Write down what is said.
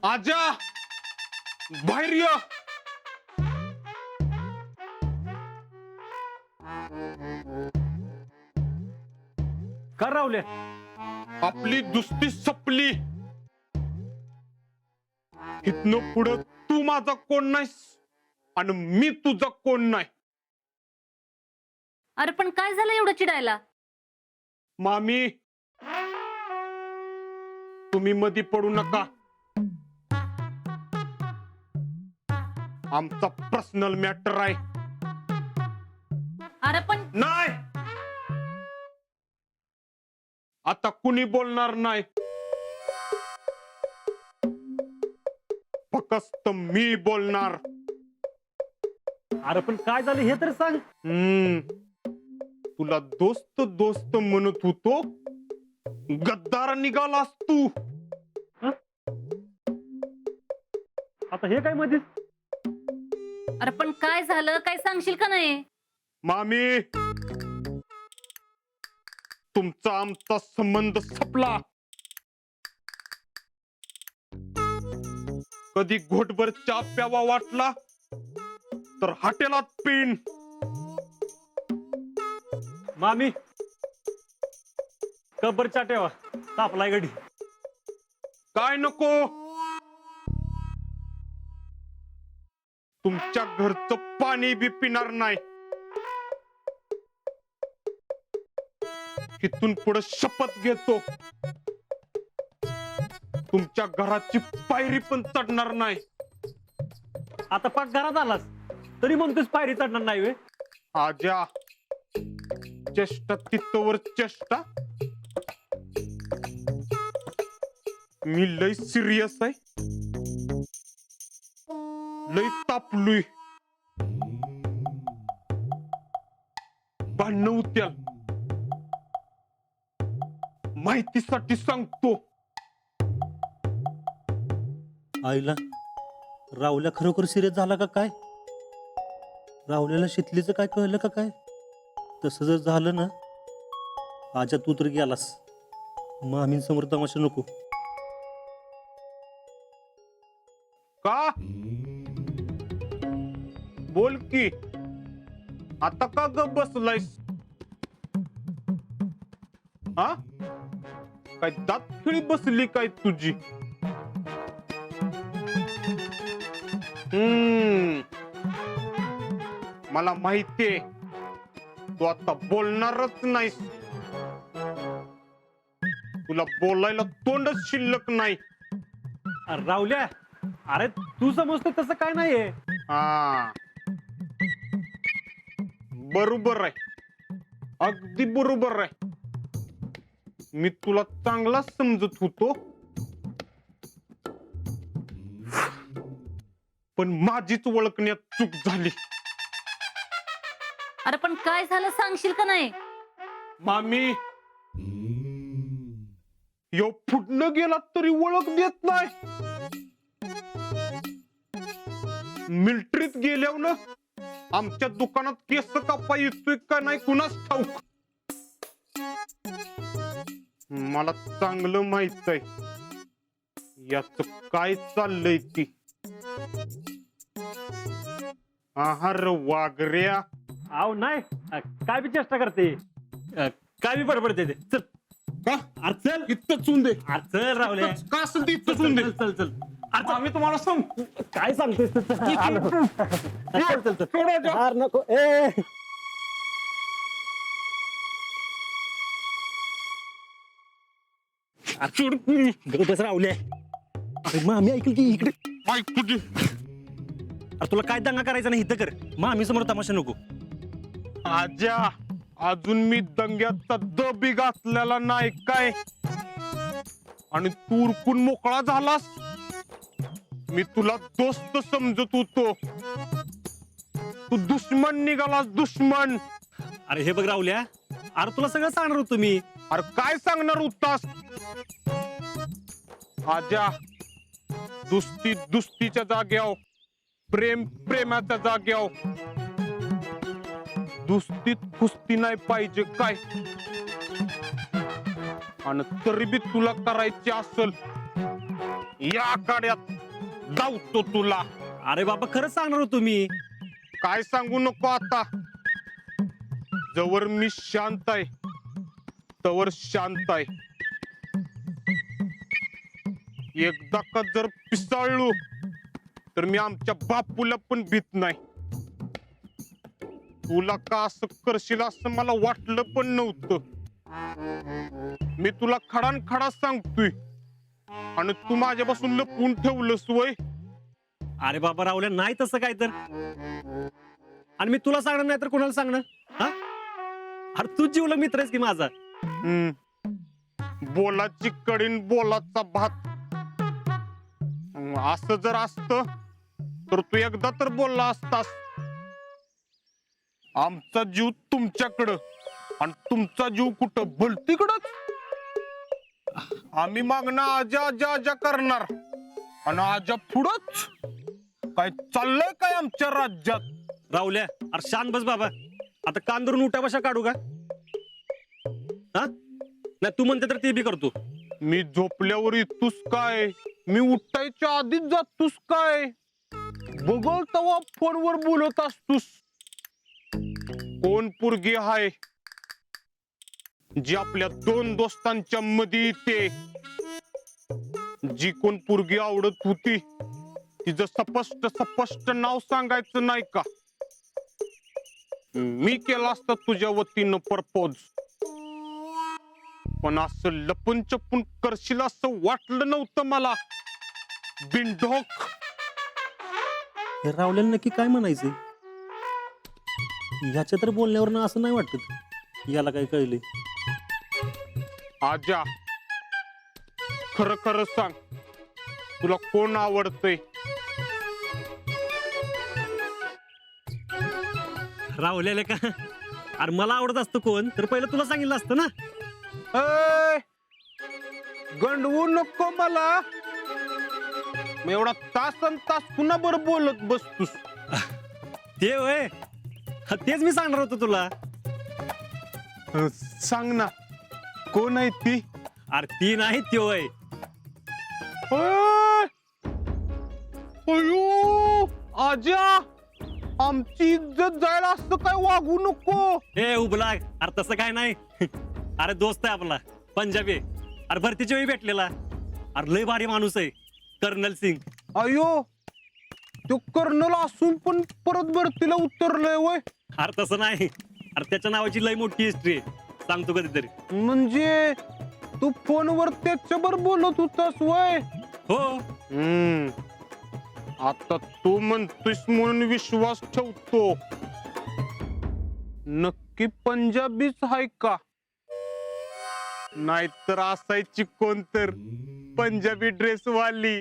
आजा बाहेर ये. कर रावले. आपली दुस्ती संपली. इथनं पुढं तू माझा कोण नाहीस आणि मी तुझा कोण नाही. अरे पण काय झालं एवढं चिडायला? मामी तुम्ही मधी पडू नका. आमचा पर्सनल मॅटर आहे. अरे पण नाही आता कुणी बोलणार नाही. फक्त मी बोलणार. अरे पण काय झालं हे तर सांग. तुला दोस्त दोस्त म्हणत होतो, गद्दार निघालास तू. आता हे काय मध्येच. अरे पण काय झालं, काय सांगशील का नाही? मामी तुमचा आमचा संबंध संपला. कधी घोटभर चहा प्यावा वाटला तर हॉटेलात पिन. मामी कब्बर चाटेवा तापलाय गडी. काय नको. तुमच्या घरचं पाणी बी पिणार नाही. इथून पुढे शपथ घेतो, तुमच्या घराची पायरी पण चढणार नाही. आता पाक घरात आलास तरी म्हणतोस पायरी चढणार नाही वे. आजा चेष्टा तिथवर चेष्टा. मी लय सिरियस आहे. लय तापलोय. भांडण उत्याल. माहितीसाठी सांगतो. आईला राहुल्या खरोखर सिरियस झाला का काय? राहुल्याला शितलीचं काय कळलं का काय? तसं जर झालं ना, आजा तू तर गेलास. मामींसमोर तमाशा नको. का बोल की. आता का ग बसलायस? हा काय दात खिळी बसली काय तुझी? मला माहितीये तू आता बोलणारच नाहीस. तुला बोलायला तोंडच शिल्लक नाही. अरे रावल्या, अरे तू समजतो तसं काय नाहीये. हा बरोबर आहे. अगदी बरोबर आहे. मी तुला चांगला समजत होतो, पण माझीच ओळखण्यात चूक झाली. अरे पण काय झालं सांगशील का नाही? मामी यो फुटणं गेला तरी ओळख देत नाही. मिलिटरीत गेल्यावर ना आमच्या दुकानात केस कापा येतोय का नाही कुणास ठाऊक. मला चांगलं माहित आहे याच काय चाललंय ती. आहार वागऱ्या. आव नाही काय बी चेष्टा करते. काय बी बडबडते ते. चल का अरे चल. इथं चून दे. अरे चल रावल्या. का असेल ते इथं चून दे. चल चल चल. आता आम्ही तुम्हाला सांग. काय सांगतोस तू? चल चल चल. सोडायचं. अरे नको ए. सोड. गप्प बस रावल्या. अरे मामी ऐकल की इकडे. माईक तुझी. अरे तुला काय दंगा करायचा नाही इथं कर. मामी समोर तमाशा नको. आजा अजून मी दंग्याचा दबी घातलेला नाही काय, आणि तू उरकून मोकळा झालास. मी तुला दोस्त समजत होतो, तू दुश्मन निघालास. दुश्मन. अरे हे बघ रावल्या, अरे तुला सगळं सांगणार होतो मी. अरे काय सांगणार होतास? आजा दुस्ती दुस्तीच्या जाग्यावर, प्रेम प्रेमाच्या जाग्यावर. दुस्तीत कुस्ती नाही पाहिजे काय, आणि तरी बी तुला करायची असल या गाड्यात जाऊतो तुला. अरे बाबा खरंच सांगणार होतो मी. काय सांगू नको आता. जवळ मी शांत आहे तवर शांत आहे. एकदा का जर पिसाळलो तर मी आमच्या बापूला पण भीत नाही. तुला का असं करशील असं मला वाटलं पण नव्हतं. मी तुला खडान खडा सांगतोय आणि तू माझ्यापासून लपवून ठेवलंस वय. अरे बाबा राहुल्या नाही तसं काय तर. आणि मी तुला सांगणार नाही तर कोणाला सांगणार हा? अरे तू जीवला मित्र आहेस की माझा. बोलाची कडीन बोलाचा भात. असं जर असत तर तू एकदा तर बोलला असतास. आमचा जीव तुमच्याकडं आणि तुमचा जीव कुठं भलतीकडच. आम्ही मागणं आजा आजा आजा करणार आणि आजा पुढंच. काय चाललंय काय आमच्या राज्यात. राहुल्या अरे शांत बस बाबा. आता कान धरून उठा बशा काढू का हा? नाही तू म्हणते तर ते बी करतो. मी झोपल्यावर येतोस काय. मी उठायच्या आधीच जातोस काय. बघल तेव्हा फोनवर बोलत असतोस. कोण पोरगी हाय जी आपल्या दोन दोस्तांच्या मध्ये येते. जी कोण पोरगी आवडत होती तिचं स्पष्ट स्पष्ट नाव सांगायचं नाही का. मी केलं असतं तुझ्या वतीनं प्रपोज. पण असं लपून चपून करशील असं वाटलं नव्हतं मला. बिनढोक. हे रावल्याला नक्की काय म्हणायचंय. ह्याच्या तर बोलण्यावर असं नाही वाटत याला काय कळले. आजा खरं खरं सांग तुला कोण आवडतंय. राहुल्याला का अरे मला आवडत असतं कोण तर पहिलं तुला सांगितलं असतं ना. ए, गंडवू नको मला. मी एवढा तासन तास पुन्हा बरं बोलत बसतोस. ते होय तेच मी सांगणार होतो तुला. सांग ना कोण आहे ती. अरे ती नाही ती होय. ए, अयो आजा आमची इज्जत जायला असं काय वागू नको. ए उबला अरे तसं काय नाही. अरे दोस्त आहे आपला पंजाबी. अरे भरतीच्या वेळी भेटलेला. अरे लय भारी माणूस आहे कर्नल सिंग. अयो तो कर्नल असून पण परत भरतीला उतरलंय वय. अरे तसं नाही. अरे त्याच्या नावाची लय मोठी हिस्ट्री आहे सांगतो कधीतरी. म्हणजे तू फोनवर त्याच्यावर बोलत होतास वय. हो आता तू म्हणतोस म्हणून विश्वास ठेवतो. नक्की पंजाबीच आहे का. नाहीतर असायची कोणतर पंजाबी ड्रेस वाली.